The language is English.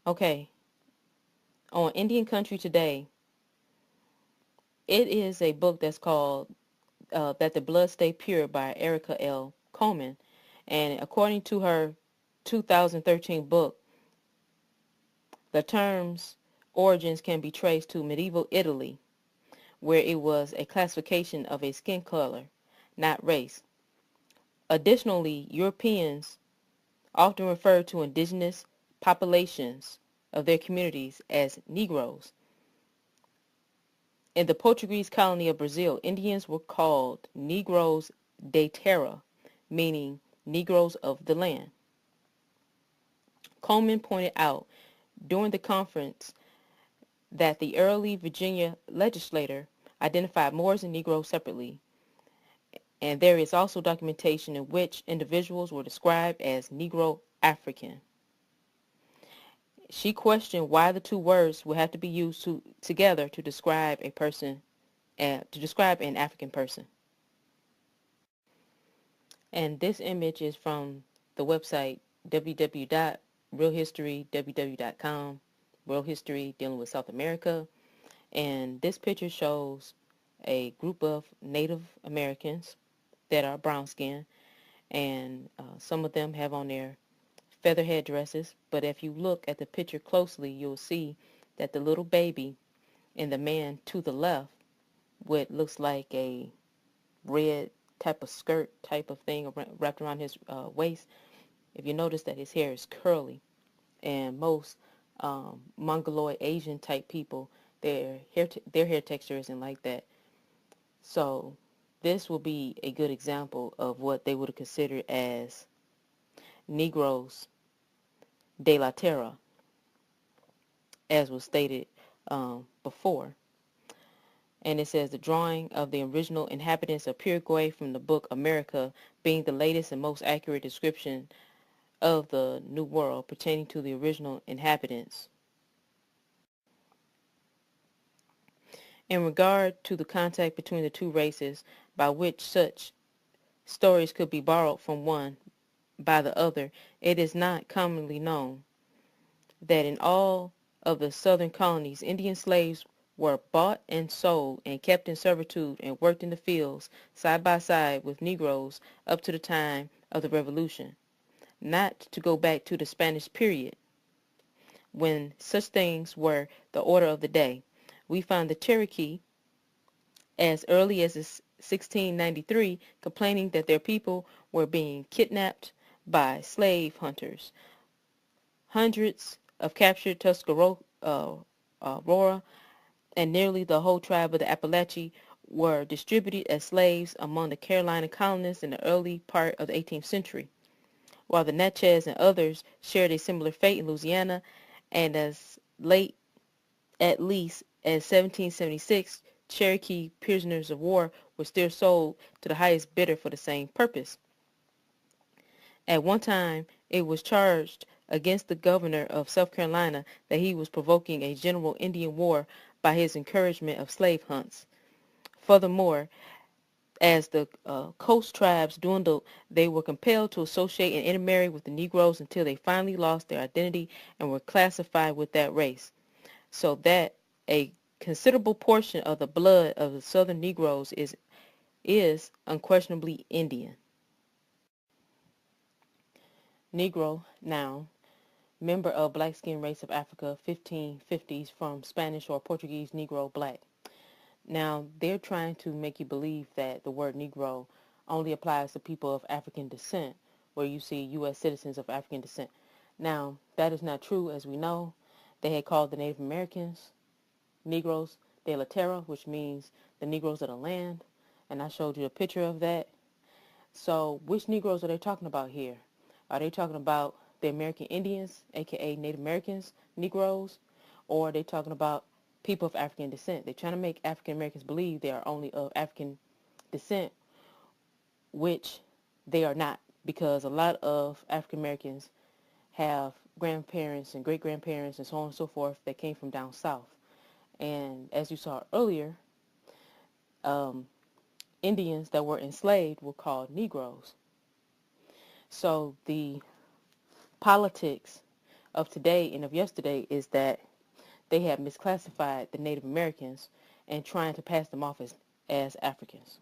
Okay, on Indian Country Today, it is a book that's called That the Blood Stay Pure by Erica L. Coleman. And according to her 2013 book, the term's origins can be traced to medieval Italy, where it was a classification of a skin color, not race. Additionally, Europeans often refer to indigenous populations of their communities as Negros. In the Portuguese colony of Brazil, Indians were called Negros de Terra, meaning Negroes of the land. Coleman pointed out during the conference that the early Virginia legislature identified Moors and Negroes separately, and there is also documentation in which individuals were described as Negro African. She questioned why the two words would have to be used together to describe a person, to describe an African person. And this image is from the website www.realhistory.com, World History dealing with South America. And this picture shows a group of Native Americans that are brown skinned, and some of them have on their feather headdresses. But if you look at the picture closely, you'll see that the little baby and the man to the left, what looks like a red type of skirt type of thing wrapped around his waist, if you notice that his hair is curly, and most Mongoloid Asian type people, their hair texture isn't like that. So this will be a good example of what they would have considered as Negros de la Terra, as was stated before. And it says the drawing of the original inhabitants of Paraguay from the book America being the latest and most accurate description of the New World pertaining to the original inhabitants. In regard to the contact between the two races, by which such stories could be borrowed from one by the other, it is not commonly known that in all of the southern colonies, Indian slaves were bought and sold and kept in servitude and worked in the fields side by side with Negroes up to the time of the Revolution, not to go back to the Spanish period, when such things were the order of the day. We find the Cherokee as early as 1693 complaining that their people were being kidnapped by slave hunters. Hundreds of captured Tuscarora and nearly the whole tribe of the Appalachians were distributed as slaves among the Carolina colonists in the early part of the 18th century, while the Natchez and others shared a similar fate in Louisiana, and as late at least as 1776, Cherokee prisoners of war were still sold to the highest bidder for the same purpose. At one time, it was charged against the governor of South Carolina that he was provoking a general Indian war by his encouragement of slave hunts. Furthermore, as the coast tribes dwindled, they were compelled to associate and intermarry with the Negroes until they finally lost their identity and were classified with that race, so that a considerable portion of the blood of the southern Negroes is unquestionably Indian. Negro, noun, member of black skin race of Africa, 1550s, from Spanish or Portuguese Negro, black. Now, they're trying to make you believe that the word Negro only applies to people of African descent, where you see U.S. citizens of African descent. Now, that is not true, as we know. They had called the Native Americans Negros de la Terra, which means the Negroes of the land, and I showed you a picture of that. So, which Negroes are they talking about here? Are they talking about the American Indians, aka Native Americans, Negroes, or are they talking about people of African descent? They're trying to make African Americans believe they are only of African descent, which they are not, because a lot of African Americans have grandparents and great-grandparents and so on and so forth that came from down south. And as you saw earlier, Indians that were enslaved were called Negroes. So the politics of today and of yesterday is that they have misclassified the Native Americans and trying to pass them off as Africans.